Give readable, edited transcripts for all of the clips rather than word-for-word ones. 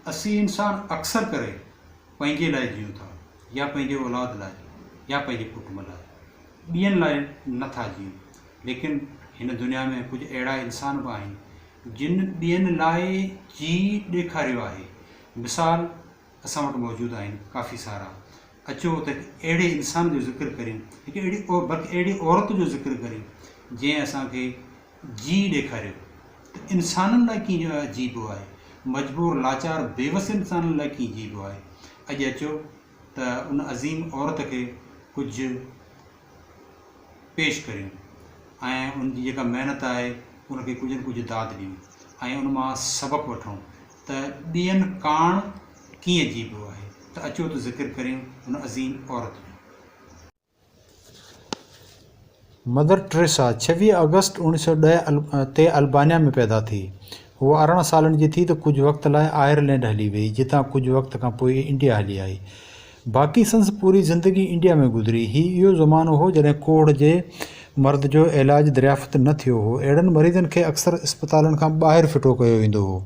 असी इंसान अक्सर करे पंहिंजे लाइ जियूं था, या पंहिंजे औलाद लाइ, या पंहिंजे कुटुंब लाइ, ॿियनि लाइ नथा जियूं। लेकिन हिन दुनिया में कुझु अहिड़ा इंसान बि आहिनि जिन ॿियनि लाइ जी ॾेखारियो आहे। मिसाल असां वटि मौजूदु आहिनि काफ़ी सारा। अचो त अहिड़े इंसान जो ज़िक्र करियूं, हिकु बल्कि अहिड़ी औरत जो ज़िक्र करियूं जंहिं असांखे जी ॾेखारियो त इंसाननि लाइ कीअं जीबो आहे, मजबूर लाचार बेवस इंसाननि लाइ कीअं जीबो आहे। अॼु अचो त उन अज़ीम औरत खे कुझु पेश करियूं ऐं उनजी जेका महिनत आहे उनखे कुझु न कुझु दाद ॾियूं ऐं उन मां सबक़ु वठूं त ॿियनि काण कीअं जीबो आहे। त अचो त ज़िक्र करियूं उन अज़ीम औरत जो। मदर टेरेसा 26 अगस्त 1910 ते अल्बानिया में पैदा थी। हूअ 18 सालनि जी थी त कुझु वक़्त लाइ आयरलैंड हली वई, जितां कुझु वक़्त खां पोइ इंडिया हली आई। बाक़ी संस पूरी ज़िंदगी इंडिया में गुज़री। इहो ज़मानो हो जॾहिं कोढ़ जे मर्द जो इलाज दरियाफ़्त न थियो हो। अहिड़नि मरीज़नि खे अक्सर अस्पतालनि खां ॿाहिरि फिटो कयो वेंदो हो,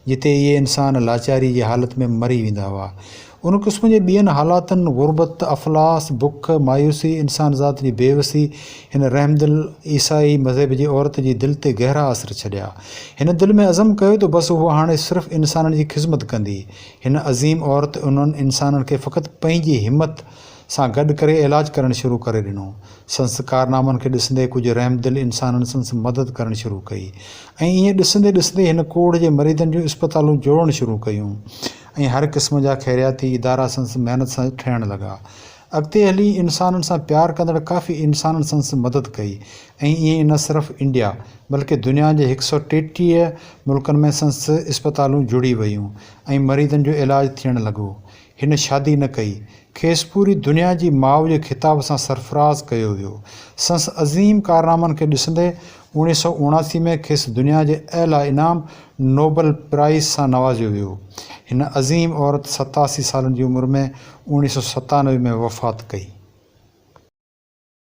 जिते इहे इंसान लाचारी जी हालत में मरी वेंदा हुआ। उन क़िस्म जे ॿियनि हालातनि गुरबत, अफ़लास, बुख, मायूसी, इंसान ज़ात जी बेवसी हिन रहमदिल ईसाई मज़हब जी औरत जी दिलि ते गहरा असर छॾिया। हिन दिलि में अज़म कयो त बसि उहा हाणे सिर्फ़ु इंसाननि जी ख़िदमत कंदी। हिन अज़ीम औरत उन्हनि इंसाननि खे फ़क़ति पंहिंजी हिमत सां गॾु करे इलाज करणु शुरू करे ॾिनो। संस कारनामनि खे ॾिसंदे कुझु रहमदिल इंसाननि संस मदद करणु शुरू कई ऐं ईअं ॾिसंदे ॾिसंदे हिन कोढ़ जे मरीज़नि जूं इस्पतालूं जोड़णु शुरू कयूं ऐं हर क़िस्म जा ख़ैरियाती इदारा संस महिनत सां ठहिणु लॻा। अॻिते हली इंसाननि सां प्यार कंदड़ काफ़ी इंसाननि संस मदद कई ऐं ईअं न सिर्फ़ु इंडिया बल्कि दुनिया जे 133 मुल्कनि में संस इस्पतालूं जुड़ी वयूं ऐं मरीज़नि जो इलाजु थियणु लॻो। हिन शादी न कई, खेसि पूरी दुनिया जी माउ जे ख़िताब सां सरफ़राज़ कयो वियो। संस अज़ीम कारनामनि खे ॾिसंदे 1979 में खेसि दुनिया जे अला इनाम नोबल प्राइज़ सां नवाज़ियो वियो। हिन अज़ीम औरत 87 सालनि जी उमिरि में 1997 में वफ़ात कई।